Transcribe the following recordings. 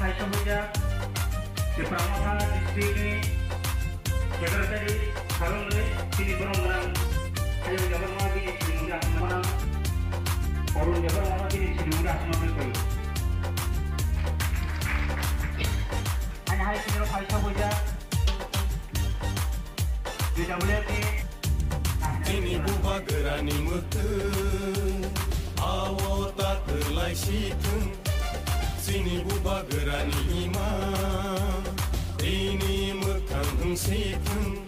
Faisal Puja, di Pramana District ini, Secretary Harun Sini Berondang, Ayo Jabar Mati di sini mudah menang, Orun Jabar Mati di sini mudah menang. Hanya hari ini Faisal Puja, di WT. Ini buah gerani mutu, awal tak terlai situng. Sini buah gerani ima, ini mekang situng.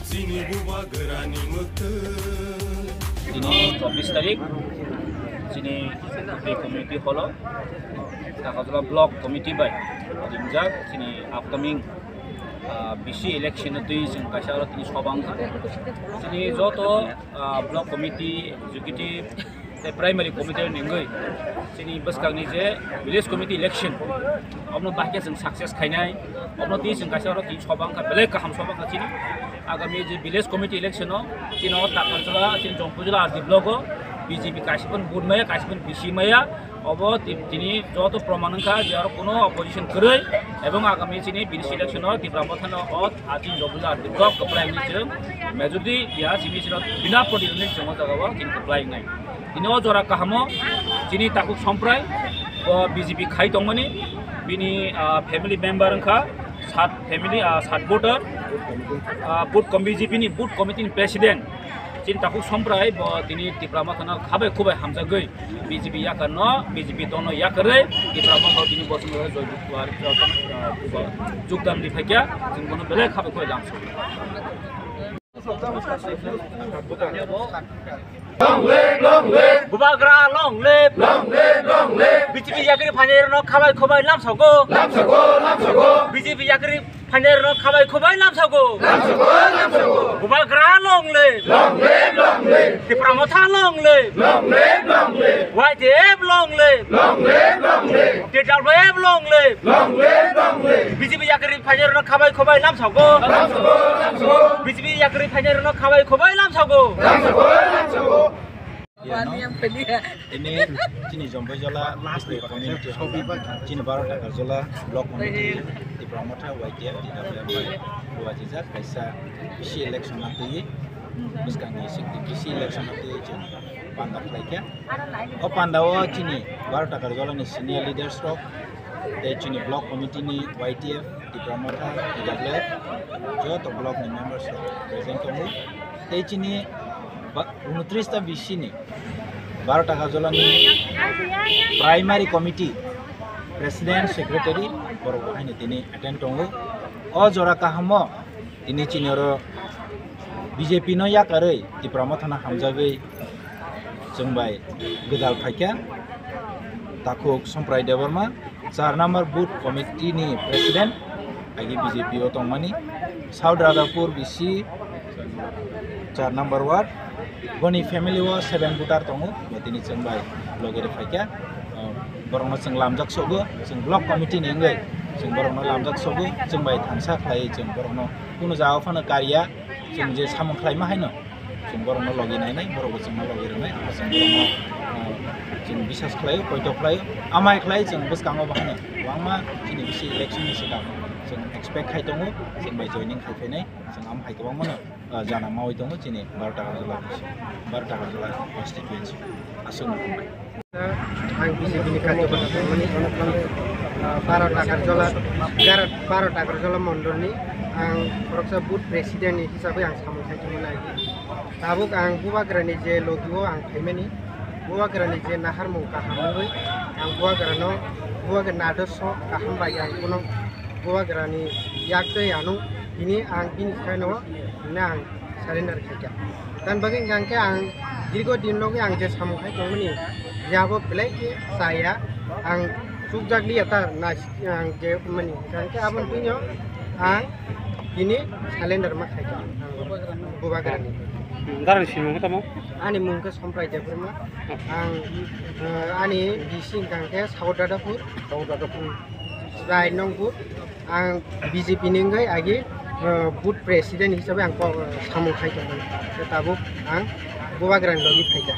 Sini buah gerani mutu. Ini 24 tarik, sini di community hall, Takazula block committee by, Rinjak sini upcoming. BC election itu yang kasar ini sobang kan. Sini joto block committee, executive, primary committee nengai. Sini bus kang ni je village committee election. Apno bahkan yang sukses kainai. Apno ti yang kasar ini sobang kan. Belai kaham sobang kan sini. Agami je village committee election no. Sini orang tak kerja, sini jompujula di block BJP kasih pun board maya, kasih pun BC maya. Abo tini joto promanangka jar kuno opposition kerei, ebong agami sini BC election di Pramothan ot atin jobula di block apply ni je, majority dia sini sini bina politisi semua jagawa sini apply ngai. Ini ojora kahamo sini takuk samprai, BJP khai tongmani, bini family member angka, sat family sat voter, boot BJP ni boot committee president. Sini takuk samprai bahwa ini di Pramothan kabe kubai hamzah gay BJP ya karena BJP tono ya kerja di Pramothan ini bos mereka jukdam di Pekya, sehingga bela kabe kubai langsung. Long live, Bubagra long live, BJP ya kerja panjang no kabe kubai langsung go, BJP ya kerja panjang no kabe kubai langsung go, Bubagra long live. Di Pramothan long live, YDF long live, di WF long live, BJP yakri panjang no kabai lam sago, BJP yakri panjang no kabai lam sago. Ini sini jompo jola community sini baru tak jola block community di Pramothan YDF di WF dua jejak kaisa BC election nanti. Sekarang ini BC election nanti pandang lagi. Oh pandawa cini baru tak kerja ni senior leader stroke. Cini block committee ni YTF di Pramothan di WF. Jo to block ni members present kamu. Cini 29 BC ni baru tak kerja ni primary committee president secretary baru ini tini attend tunggu. Oh jora kahmo ini cini orang BJP no ya kerei di Pramothan hamzagai jengbai gedal fakia takuk samprai dewarma 4 number booth committee ni president agi BJP otongmani South Radhapur BC 4 number ward boni family wa 7 bootar tongu batini jengbai blogere fakia borong sing lamjak sogo sing block committee ni ngai sing borong lamjak sogo jengbai thansa khai jeng borong kuno jawa fana karya जों जे सामन खालामनो हायनो जों बर'नो लगिनायनाय बर'बो जों लगिरनाय जों बर'नो जों बिसास खालायो point खालायो आमाय खालायो जों बसकाङाव बाहायनो वांमा दिनै बिसि इलेक्शननि सिगां जों एक्सपेक्ट खाय दङ जों बाय जयनिं खायफैनाय जों आमहाय गोबां मोनो जाना मावै दङ दिनै 12 टाका जिल्ला कन्स्टिट्युएन्सि आसु मोनबाय आं बिजेपिनि खाथियाव माने 12 टाका जला मण्डलनि आं परक्सा बुथ प्रेसिडेन्ट हिसाबै आं सामलायदोंमोन लagi tabuk ang buwagrani je logiwo ang faimani buwagrani je nahar mu kahamui ang buwagrana doso kahambai ang kuno buwagrani yakte anu ini ang bini kaino nang surrender khaja dan bageng gangke ang dirgo dinlogi ang je samkhai tongmani jabo belai ke saya ang sukjagli ata nas ang je mani gangke abon pinyo ang ini surrender mak khaja buwagrani Darah sih mungkin tamu. Ani mungkin sampai jauh mah. Ani bising kangke South Radhapur. Right nongpur. Ang BJP ninggai agi booth president hisabe ang samu khai tong. Tabuk ang buwagrani logi phaija.